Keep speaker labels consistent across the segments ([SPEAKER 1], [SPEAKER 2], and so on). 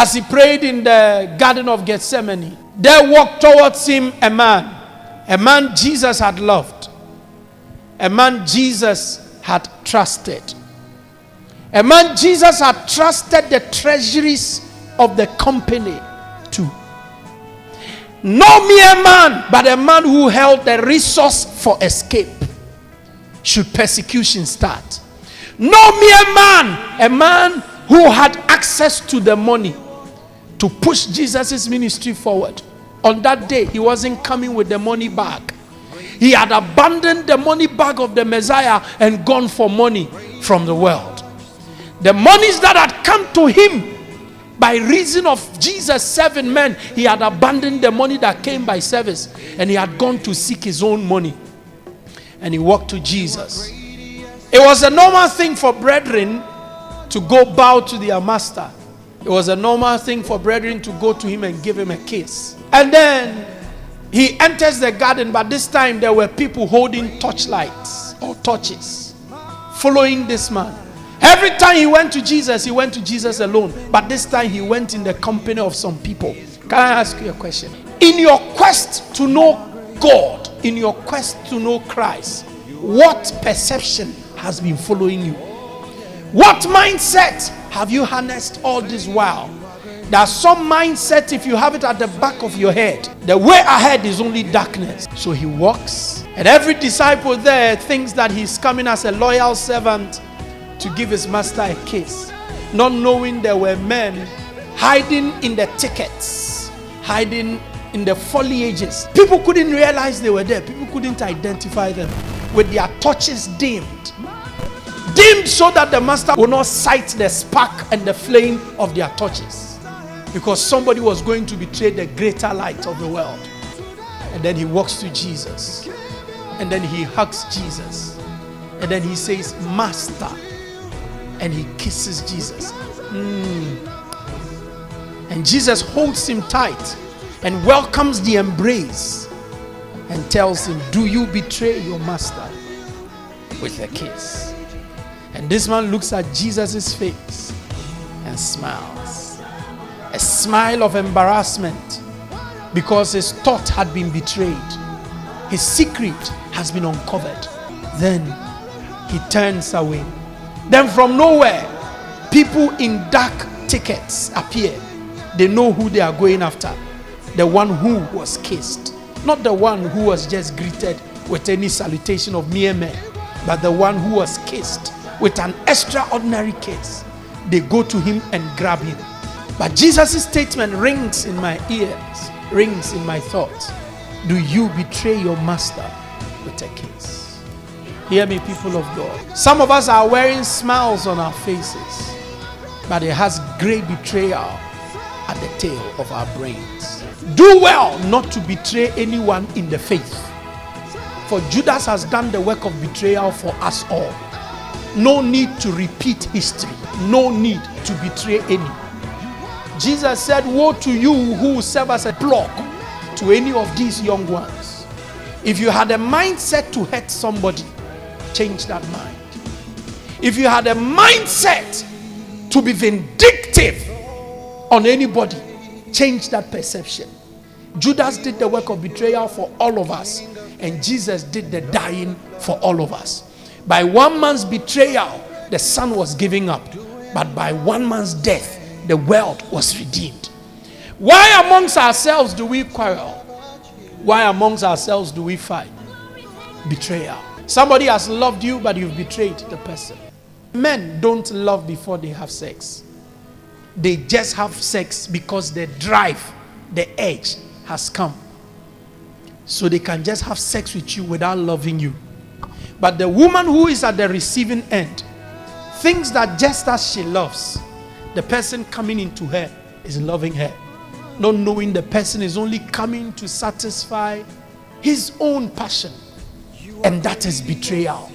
[SPEAKER 1] As he prayed in the Garden of Gethsemane, there walked towards him a man Jesus had loved, a man Jesus had trusted, a man Jesus had trusted the treasuries of the company to. No mere man, but a man who held the resource for escape should persecution start. No mere man, a man who had access to the money to push Jesus' ministry forward. On that day, he wasn't coming with the money bag. He had abandoned the money bag of the Messiah and gone for money from the world. The monies that had come to him by reason of Jesus serving men, he had abandoned the money that came by service, and he had gone to seek his own money. And he walked to Jesus. It was a normal thing for brethren to go bow to their master. It was a normal thing for brethren to go to him and give him a kiss. And then he enters the garden, but this time there were people holding torchlights or torches, following this man. Every time he went to Jesus alone. But this time he went in the company of some people. Can I ask you a question? In your quest to know God, in your quest to know Christ, what perception has been following you? What mindset have you harnessed all this while? There's some mindset, if you have it at the back of your head, the way ahead is only darkness. So he walks, and every disciple there thinks that he's coming as a loyal servant to give his master a kiss, not knowing there were men hiding in the thickets, hiding in the foliages. People couldn't realize they were there. People couldn't identify them, with their torches dimmed so that the master would not sight the spark and the flame of their torches, because somebody was going to betray the greater light of the world. And then he walks to Jesus, and then he hugs Jesus, and then he says, Master, and he kisses Jesus. And Jesus holds him tight and welcomes the embrace and tells him, do you betray your master? With a kiss. And this man looks at Jesus' face and smiles. A smile of embarrassment, because his thought had been betrayed. His secret has been uncovered. Then he turns away. Then from nowhere, people in dark tickets appear. They know who they are going after. The one who was kissed. Not the one who was just greeted with any salutation of mere men, but the one who was kissed with an extraordinary kiss. They go to him and grab him. But Jesus' statement rings in my ears, rings in my thoughts. Do you betray your master with a kiss? Hear me, people of God. Some of us are wearing smiles on our faces, but it has great betrayal at the tail of our brains. Do well not to betray anyone in the faith, for Judas has done the work of betrayal for us all. No need to repeat history. No need to betray any. Jesus said, woe to you who serve as a block to any of these young ones. If you had a mindset to hurt somebody, change that mind. If you had a mindset to be vindictive on anybody, change that perception. Judas did the work of betrayal for all of us, and Jesus did the dying for all of us. By one man's betrayal, the son was giving up, but by one man's death, the world was redeemed. Why amongst ourselves do we quarrel? Why amongst ourselves do we fight? Betrayal. Somebody has loved you, but you've betrayed the person. Men don't love before they have sex. They just have sex because the drive, the edge has come. So they can just have sex with you without loving you. But the woman who is at the receiving end thinks that just as she loves, the person coming into her is loving her, not knowing the person is only coming to satisfy his own passion. And that is betrayal.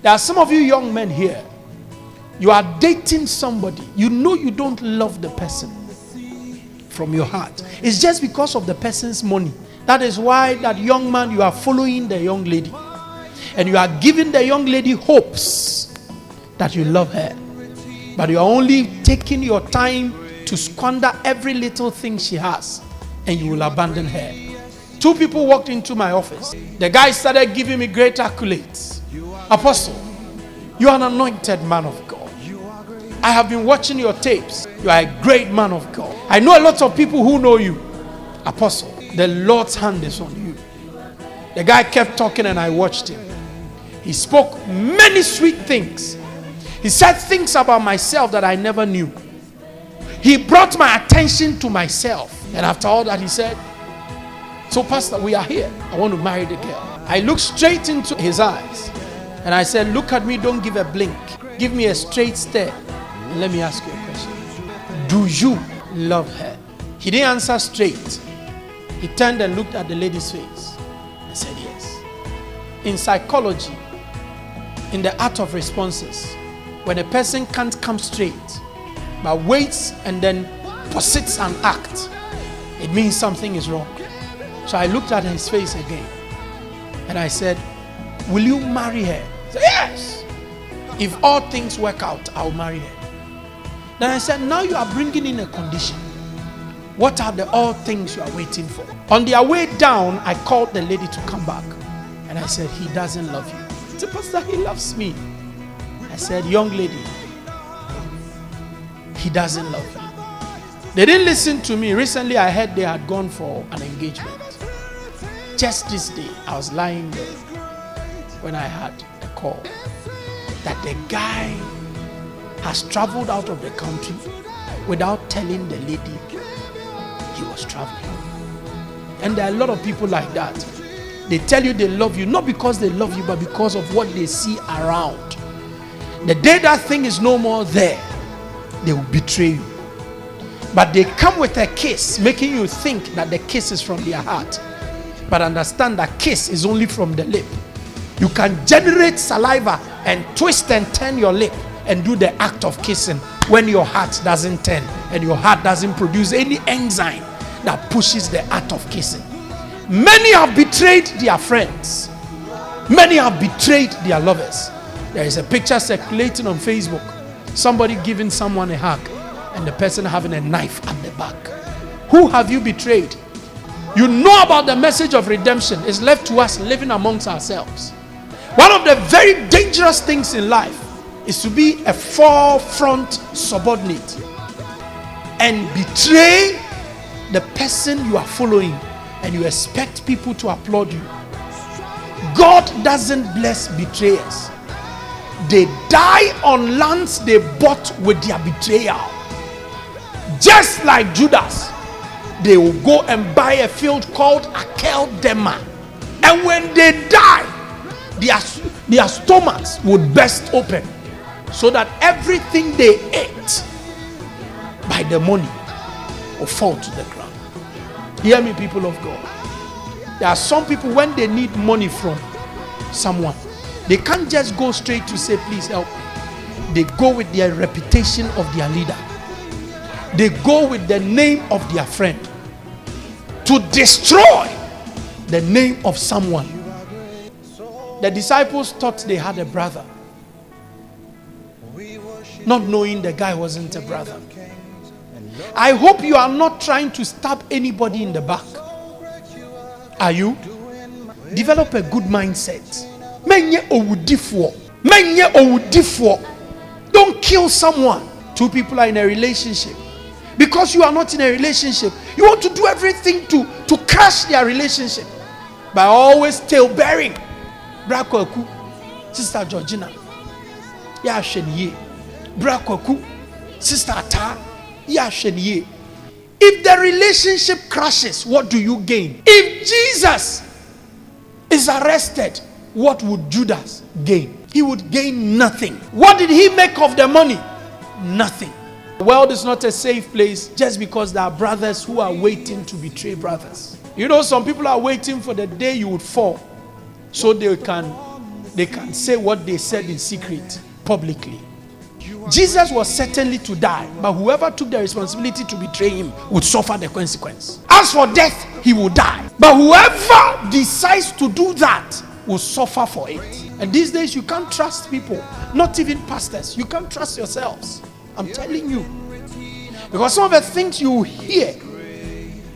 [SPEAKER 1] There are some of you young men here. You are dating somebody. You know you don't love the person from your heart. It's just because of the person's money. That is why that young man, you are following the young lady. And you are giving the young lady hopes that you love her. But you are only taking your time to squander every little thing she has, and you will abandon her. 2 people walked into my office. The guy started giving me great accolades. Apostle, you are an anointed man of God. I have been watching your tapes. You are a great man of God. I know a lot of people who know you. Apostle, the Lord's hand is on you. The guy kept talking and I watched him. He spoke many sweet things. He said things about myself that I never knew. He brought my attention to myself. And after all that, he said, so pastor, we are here. I want to marry the girl. I looked straight into his eyes and I said, look at me, don't give a blink. Give me a straight stare. And let me ask you a question. Do you love her? He didn't answer straight. He turned and looked at the lady's face. I said yes. In psychology, in the art of responses, when a person can't come straight but waits and then posits an act, it means something is wrong. So I looked at his face again and I said, will you marry her? He said, yes. If all things work out, I'll marry her. Then I said, now you are bringing in a condition. What are the all things you are waiting for? On their way down, I called the lady to come back. And I said, he doesn't love you. He said, pastor, he loves me. I said, young lady, he doesn't love you. They didn't listen to me. Recently, I heard they had gone for an engagement. Just this day, I was lying there when I had a call that the guy has traveled out of the country without telling the lady he was traveling. And there are a lot of people like that. They tell you they love you, not because they love you, but because of what they see around. The day that thing is no more there, they will betray you. But they come with a kiss, making you think that the kiss is from their heart. But understand that kiss is only from the lip. You can generate saliva and twist and turn your lip and do the act of kissing when your heart doesn't turn and your heart doesn't produce any enzyme that pushes the act of kissing. Many have betrayed their friends. Many have betrayed their lovers. There is a picture circulating on Facebook. Somebody giving someone a hug and the person having a knife at the back. Who have you betrayed? You know about the message of redemption. It's left to us living amongst ourselves. One of the very dangerous things in life is to be a forefront subordinate and betray the person you are following and you expect people to applaud you. God doesn't bless betrayers. They die on lands they bought with their betrayal. Just like Judas, they will go and buy a field called Akel Dema. And when they die, their stomachs would burst open so that everything they ate by the money will fall to the ground. Hear me, people of God. There are some people, when they need money from someone, they can't just go straight to say, please help me. They go with their reputation of their leader. They go with the name of their friend to destroy the name of someone. The disciples thought they had a brother, not knowing the guy wasn't a brother. I hope you are not trying to stab anybody in the back. Are you? Develop a good mindset. Don't kill someone. 2 people are in a relationship. Because you are not in a relationship, you want to do everything to crash their relationship by always tail bearing. Brakwaku, Sister Georgina, ya shenye. Brakwaku, Sister Ata, ya shenye. If the relationship crashes, what do you gain? If Jesus is arrested, what would Judas gain? He would gain nothing. What did he make of the money? Nothing. The world is not a safe place just because there are brothers who are waiting to betray brothers. You know, some people are waiting for the day you would fall so they can say what they said in secret publicly. Jesus was certainly to die, but whoever took the responsibility to betray him would suffer the consequence. As for death, he will die. But whoever decides to do that will suffer for it. And these days, you can't trust people, not even pastors. You can't trust yourselves. I'm telling you. Because some of the things you hear,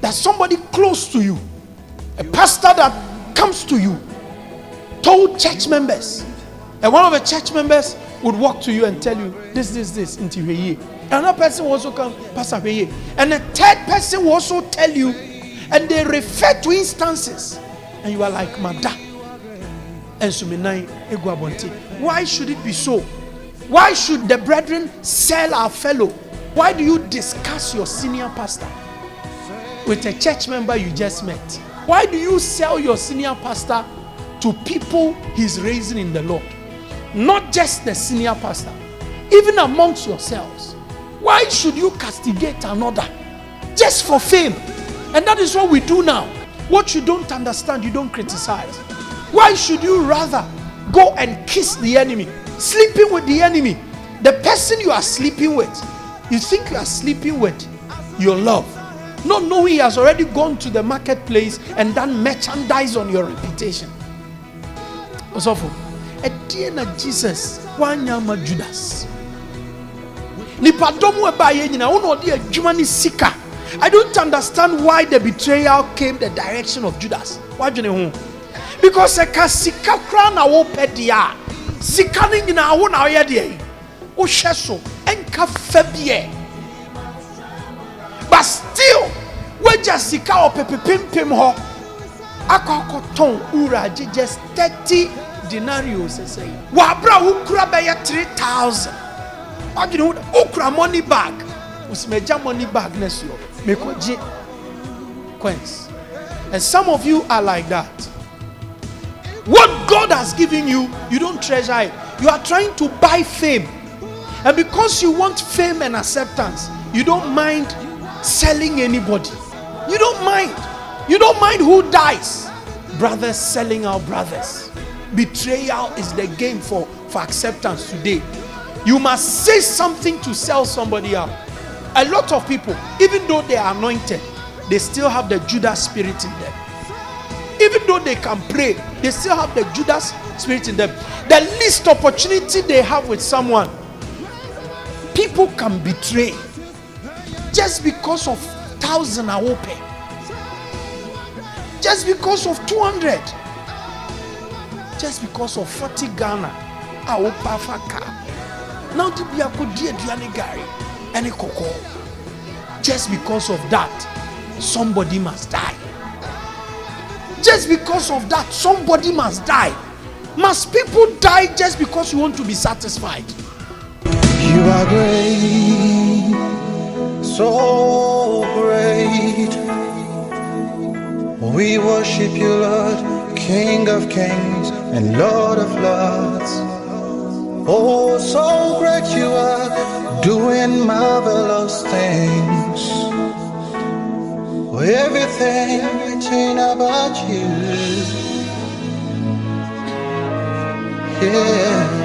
[SPEAKER 1] that somebody close to you, a pastor that comes to you, told church members, and one of the church members would walk to you and tell you this into here. Another person will also come, Pastor here, and a third person will also tell you, and they refer to instances, and you are like, Mada and Suminai Eguabonte. Why should it be so? Why should the brethren sell our fellow? Why do you discuss your senior pastor with a church member you just met? Why do you sell your senior pastor to people he's raising in the Lord? Not just the senior pastor, even amongst yourselves. Why should you castigate another just for fame? And that is what we do now. What you don't understand, you don't criticize. Why should you rather go and kiss the enemy, sleeping with the enemy? The person you are sleeping with, you think you are sleeping with your love, not knowing he has already gone to the marketplace and done merchandise on your reputation. What's awful? At the end of Jesus, one yama Judas. I don't understand why the betrayal came the direction of Judas. Why do you know? Because a kasika crown a wopedia, sikaning in our own idea, o sheso, and kafebie. But still, we just sika or pepim ho. Akokoton ura just 30 denarios. Wabra ukra baya 3,000. How do you know? Ukra money bag. Usmeja money bag neslo. Mekoji coins. And some of you are like that. What God has given you, you don't treasure it. You are trying to buy fame. And because you want fame and acceptance, you don't mind selling anybody. You don't mind. You don't mind who dies. Brothers selling our brothers. Betrayal is the game for acceptance today. You must say something to sell somebody out. A lot of people, even though they are anointed, they still have the Judas spirit in them. Even though they can pray, they still have the Judas spirit in them. The least opportunity they have with someone, people can betray just because of 1,000 awope, just because of 200, just because of 40 Ghana awopa faka. Now the biako die duane gari and koko. Just because of that, somebody must die. Just because of that, somebody must die. Must people die just because you want to be satisfied?
[SPEAKER 2] You are great, so great. We worship you, Lord, King of kings and Lord of lords. Oh, so great you are, doing marvelous things. Everything about you, yeah.